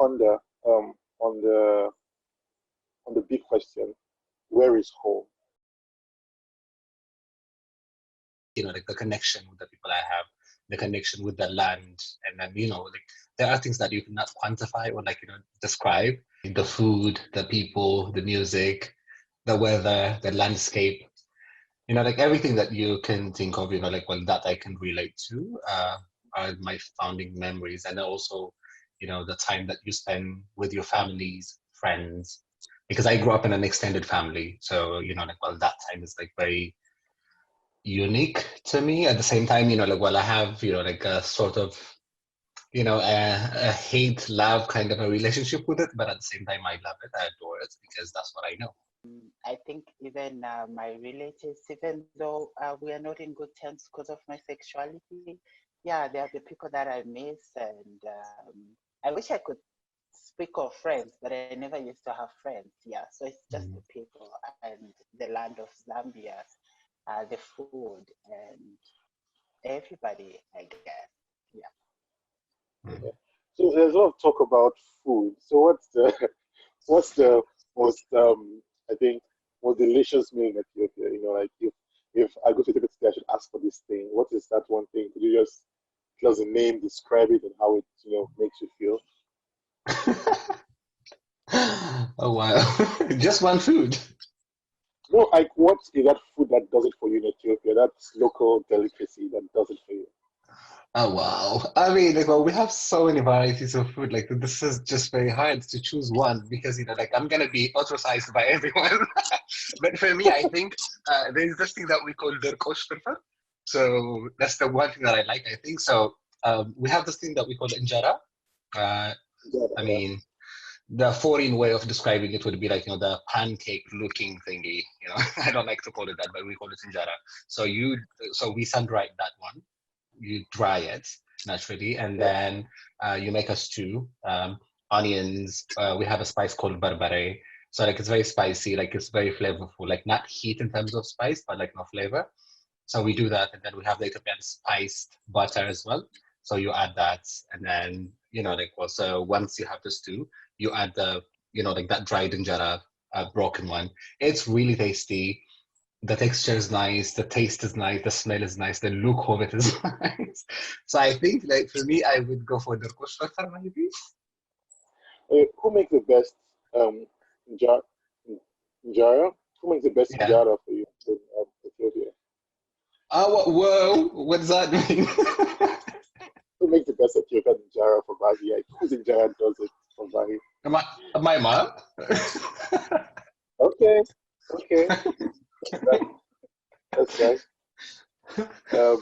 ponder on the big question: where is home? Like the connection with the people I have, the connection with the land, and then like there are things that you cannot quantify or describe. The food, the people, the music, the weather, the landscape. Like everything that you can think of. That I can relate to are my founding memories, and also the time that you spend with your families, friends. Because I grew up in an extended family, so that time is very unique to me. At the same time, I have a sort of a hate love kind of a relationship with it, but at the same time I love it, I adore it, because that's what I know. I think even my relatives, even though we are not in good terms because of my sexuality, yeah, they are the people that I miss, and I wish I could speak of friends, but I never used to have friends. Yeah, so it's just the people and the land of Zambia, the food, and everybody, I guess. Yeah. So there's a lot of talk about food. So what's the most I think most delicious meal in Ethiopia? Like if I go to Ethiopia today, I should ask for this thing. What is that one thing? Could you just tell us the name, describe it, and how it makes you feel? Oh wow. Just one food? No, like what is that food that does it for you in Ethiopia? That's local delicacy that does it for you. Oh wow. I mean, well, we have so many varieties of food. This is just very hard to choose one, because I'm gonna be ostracized by everyone. But for me, I think there's this thing that we call derkosh firfar. So that's the one thing that I like, I think. So we have this thing that we call injera. Yeah, I yeah. mean, the foreign way of describing it would be the pancake looking thingy. I don't like to call it that, but we call it injera. So we sun dry that one. You dry it naturally, and then you make a stew. Onions. We have a spice called barbare. So it's very spicy, it's very flavorful, not heat in terms of spice, but no flavor. So we do that, and then we have the Ethiopian spiced butter as well. So you add that, and then also once you have the stew, you add the that dried injera, broken one. It's really tasty. The texture is nice, the taste is nice, the smell is nice, the look of it is nice. So I think for me, I would go for the kushfakar maybe. Who makes the best um injera? Injera? Who makes the best Yeah. injera for you in Ethiopia? Oh, whoa, what does that mean? Who makes the best Ethiopian injera for Bagi? Like, whose injera does it for Bagi? My mom? Okay, okay, that's nice. That's nice. Um,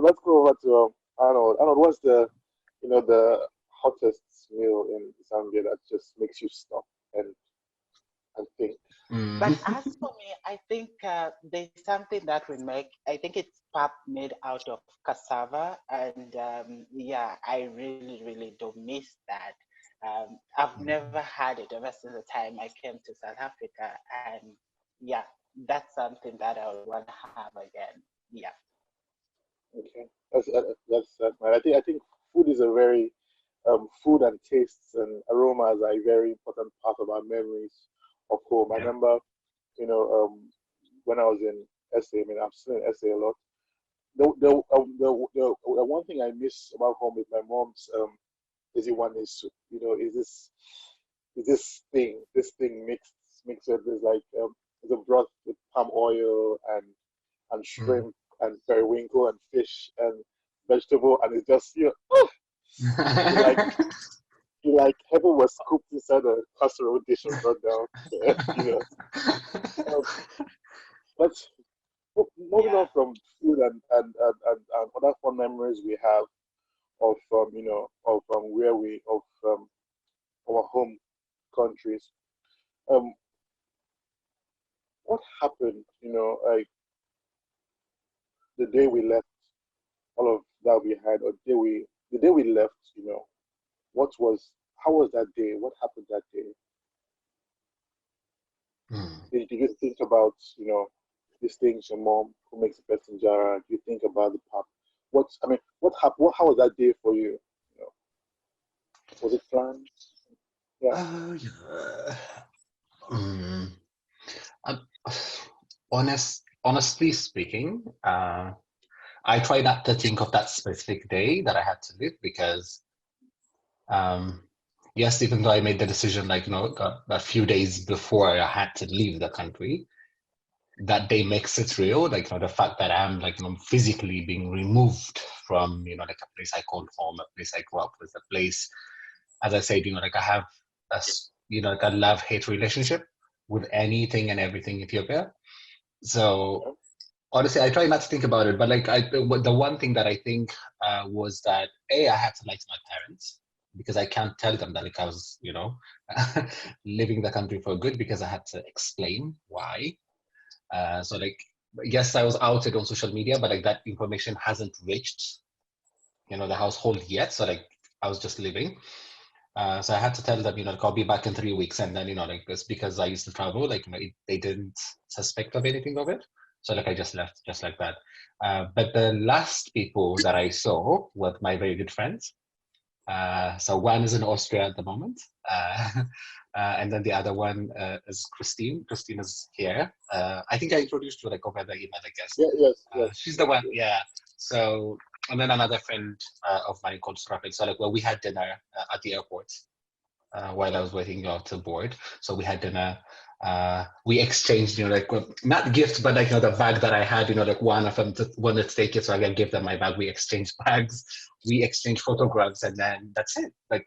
let's go over to Arnold. Arnold, what's the hottest meal in Zambia that just makes you stop and think? But as for me, I think there's something that we make. I think it's pap made out of cassava, and yeah, I really, really do miss that. I've never had it ever since the time I came to South Africa, and yeah, that's something that I would want to have again. Yeah. Okay, that's right. I think food is a very food and tastes and aromas are a very important part of our memories of home. I Yeah. remember, when I was in SA. I mean, I'm still in SA a lot. The one thing I miss about home with my mom's is one is soup. Is this thing mixed with there's there's a broth with palm oil and Mm. shrimp and periwinkle and fish and vegetable, and it's just you like you like heaven was scooped inside a casserole dish and brought down. you know. Um, but moving Yeah. on from food and other fun memories we have of where we of our home countries. Um, what happened? Like the day we left all of that behind, or the day we left. What was how was that day? What happened that day? Mm. Did you think about these things? Your mom who makes the best injera. Do you think about the pap? What I mean, what happened? How was that day for you? You know. Was it planned? Yeah. Yeah. Mm, um, honestly speaking, I try not to think of that specific day that I had to leave because, um, yes, even though I made the decision like a few days before I had to leave the country, that day makes it real. Like the fact that I'm like physically being removed from like a place I called home, a place I grew up with, a place, as I said, like I have like a love-hate relationship with anything and everything Ethiopia. So honestly, I try not to think about it, but like the one thing that I think was that I had to lie to my parents because I can't tell them that like I was leaving the country for good because I had to explain why. So like yes, I was outed on social media, but like that information hasn't reached the household yet. So like I was just leaving. So I had to tell them, like I'll be back in 3 weeks, and then like this because I used to travel, like they didn't suspect of anything of it. So like I just left just like that. But the last people that I saw were my very good friends. So one is in Austria at the moment, and then the other one is Christine. Christine is here. I think I introduced you like over the email, I guess. Yeah. Yes. Yes. She's the one, yeah. So and then another friend of mine called Strapik. So like, well, we had dinner at the airport while I was waiting to board. So we had dinner. We exchanged, like not gifts, but like the bag that I had, like one of them wanted to take it, so I can give them my bag. We exchanged bags, we exchanged photographs, and then that's it. Like,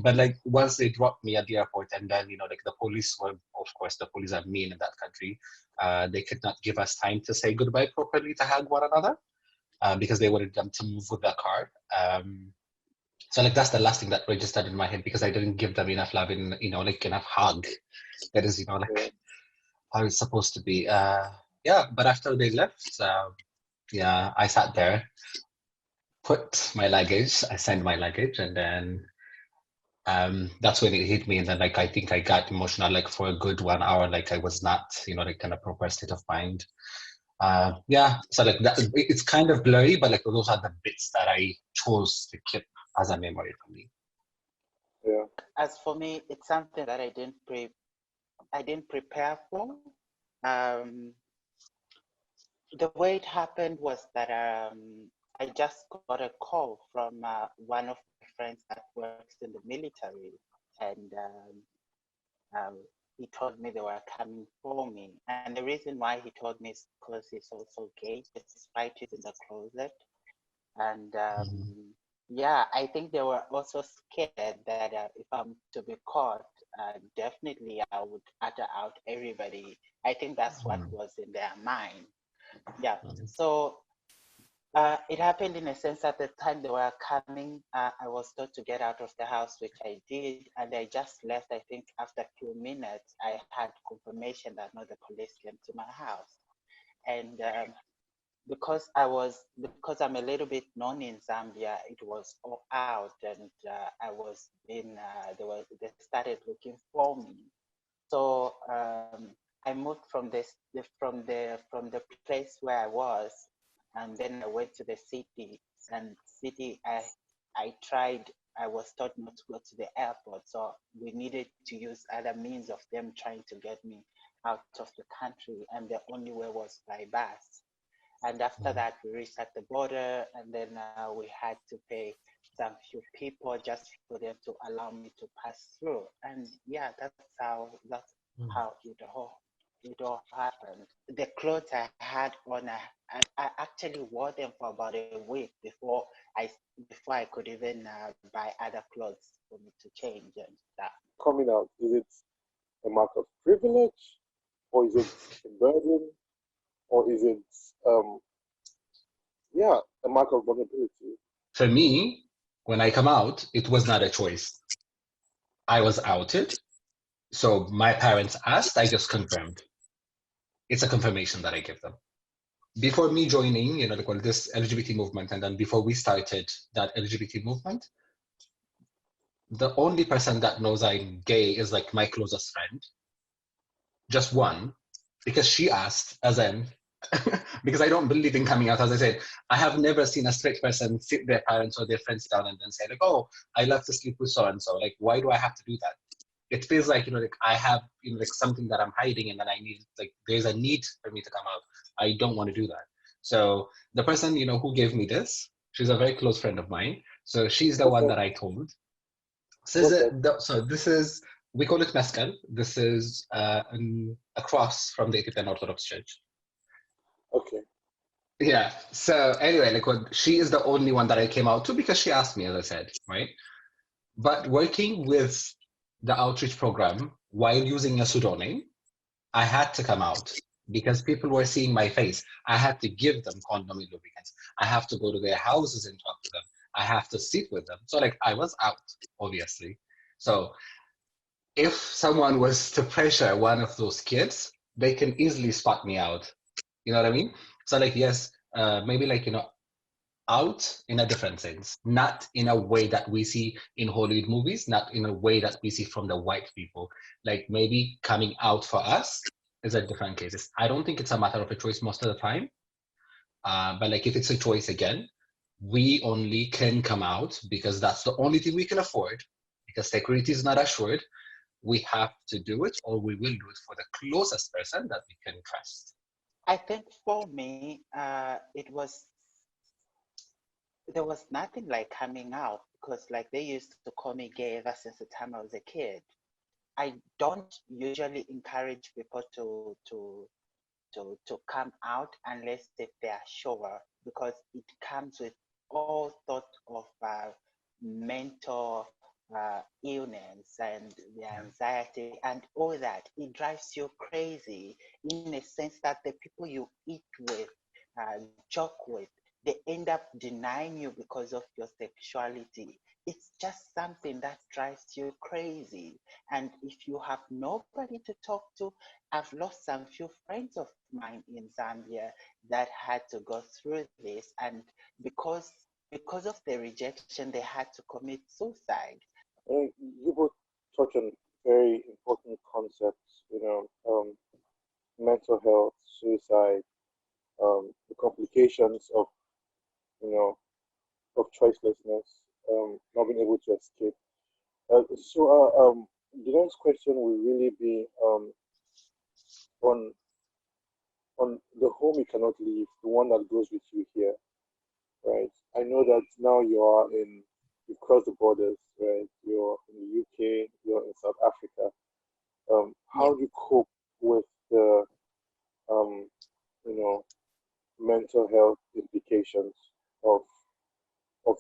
but like once they dropped me at the airport, and then like the police were, of course, the police are mean in that country. They could not give us time to say goodbye properly to hug one another because they wanted them to move with the car. So like that's the last thing that registered in my head because I didn't give them enough love and like enough hug. That is Yeah. like how it's supposed to be. Yeah, but after they left, yeah, I sat there, put my luggage, I signed my luggage, and then that's when it hit me. And then like I think I got emotional like for a good 1 hour. Like I was not like kind of proper state of mind. Yeah, so like that, it's kind of blurry, but like those are the bits that I chose to keep as a memory for me. Yeah. As for me, it's something that I didn't prepare for. Um, the way it happened was that I just got a call from one of my friends that works in the military, and he told me they were coming for me. And the reason why he told me is because he's also gay, despite he's in the closet. And yeah, I think they were also scared that if I'm to be caught, definitely I would utter out everybody. I think that's what was in their mind. Yeah. So it happened in a sense at the time they were coming. I was told to get out of the house, which I did, and I just left. I think after a few minutes, I had confirmation that no, the police came to my house, and because I'm a little bit known in Zambia, it was all out, and I was in. They started looking for me, so I moved from from the place where I was, and then I went to the city. And city, I tried. I was told not to go to the airport, so we needed to use other means of them trying to get me out of the country, and the only way was by bus. And after that, we reached at the border, and then we had to pay some few people just for them to allow me to pass through. And yeah, that's how it all happened. The clothes I had on, I actually wore them for about a week I before I could even buy other clothes for me to change and stuff. Coming out, is it a mark of privilege, or is it a burden, or is it yeah, a mark of vulnerability? For me, when I come out, it was not a choice. I was outed. So my parents asked, I just confirmed. It's a confirmation that I give them. Before me joining, like well, this LGBT movement, and then before we started that LGBT movement, the only person that knows I'm gay is like my closest friend. Just one, because she asked, as in, because I don't believe in coming out. As I said, I have never seen a straight person sit their parents or their friends down and then say like, oh, I love to sleep with so and so. Like, why do I have to do that? It feels like, like I have, like something that I'm hiding, and then I need, like, there's a need for me to come out. I don't want to do that. So the person, who gave me this, she's a very close friend of mine. So she's the one that I told. So this is, we call it mezcal. This is a cross from the Ethiopian Orthodox Church. Okay. Yeah. So anyway, like, she is the only one that I came out to because she asked me, as I said, right? But working with the outreach program while using a pseudonym, I had to come out because people were seeing my face. I had to give them condom and lubricants. I have to go to their houses and talk to them. I have to sit with them. So like I was out, obviously. So if someone was to pressure one of those kids, they can easily spot me out. You know what I mean? So like, yes, maybe like, out in a different sense, not in a way that we see in Hollywood movies, not in a way that we see from the white people. Like maybe coming out for us is a different case. I don't think it's a matter of a choice most of the time. But like if it's a choice again, we only can come out because that's the only thing we can afford, because security is not assured. We have to do it, or we will do it for the closest person that we can trust. I think for me, there was nothing like coming out, because like they used to call me gay ever since the time I was a kid. I don't usually encourage people to come out unless if they are sure, because it comes with all sorts of mental illness and the anxiety and all that. It drives you crazy in a sense that the people you eat with, joke with, they end up denying you because of your sexuality. It's just something that drives you crazy. And if you have nobody to talk to, I've lost some few friends of mine in Zambia that had to go through this, and because of the rejection, they had to commit suicide. You both touch on very important concepts, mental health, suicide, the complications of, you know, of choicelessness, not being able to escape. The next question will really be on the home you cannot leave, the one that goes with you here, right? I know that now you've crossed the borders, right? You're in the UK, you're in South Africa. How Yeah. do you cope with the, um, you know, mental health implications of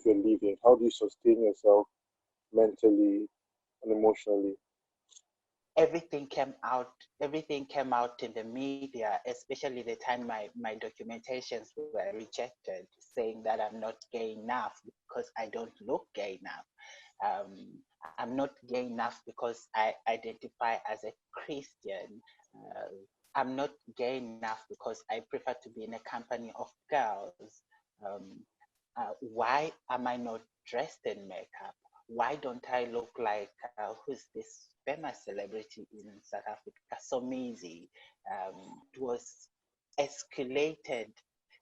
your leaving? How do you sustain yourself mentally and emotionally? Everything came out in the media, especially the time my documentations were rejected, saying that I'm not gay enough because I don't look gay enough. I'm not gay enough because I identify as a Christian. uh, I'm not gay enough because I prefer to be in a company of girls. Why am I not dressed in makeup? Why don't I look like who's this famous celebrity in South Africa? So Maisie. It was escalated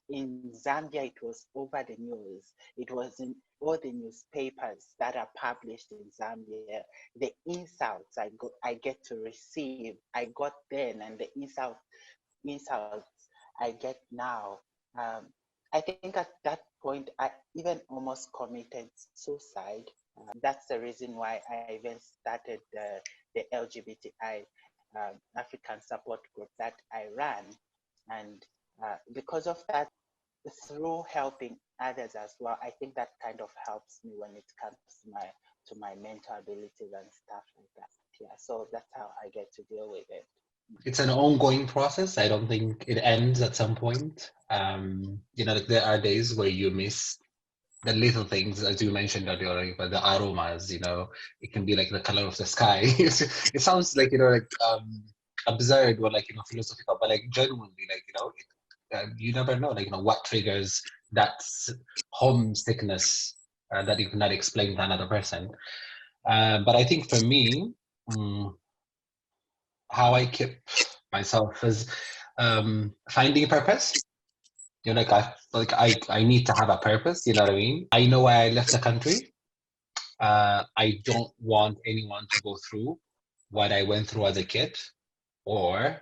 in Zambia. It was over the news. It was in all the newspapers that are published in Zambia. The insults I get to receive, I got then, and the insults I get now. Um, I think at that point, I even almost committed suicide. That's the reason why I even started the LGBTI African support group that I ran. And because of that, through helping others as well, I think that kind of helps me when it comes to my mental abilities and stuff like that. Yeah, so that's how I get to deal with it. It's an ongoing process. I don't think it ends at some point. Like there are days where you miss the little things, as you mentioned earlier, like the aromas. It can be like the color of the sky. It sounds like absurd or like philosophical, but like genuinely, like you never know, like what triggers that homesickness that you cannot explain to another person. But I think for me, how I keep myself is finding purpose. You know, I need to have a purpose. You know what I mean? I know why I left the country. I don't want anyone to go through what I went through as a kid, or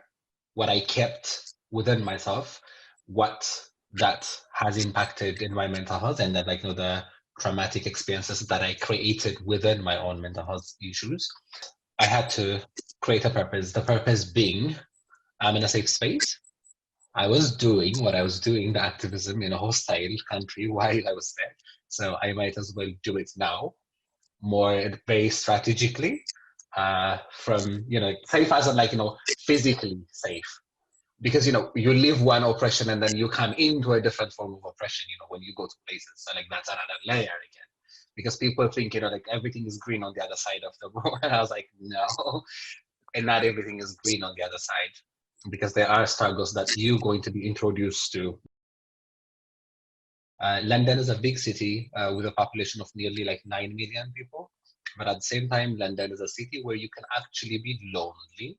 what I kept within myself, what that has impacted in my mental health, and that, like, you know, the traumatic experiences that I created within my own mental health issues. I had to create a purpose. The purpose being, I'm in a safe space. I was doing what I was doing, the activism in a hostile country while I was there. So I might as well do it now, more very strategically, from, you know, safe as in, like, you know, physically safe. Because, you know, you leave one oppression and then you come into a different form of oppression, you know, when you go to places. So, like, that's another layer again. Because people think, you know, like, everything is green on the other side of the road. And I was like, no, and not everything is green on the other side, because there are struggles that you're going to be introduced to. London is a big city with a population of nearly like 9 million people. But at the same time, London is a city where you can actually be lonely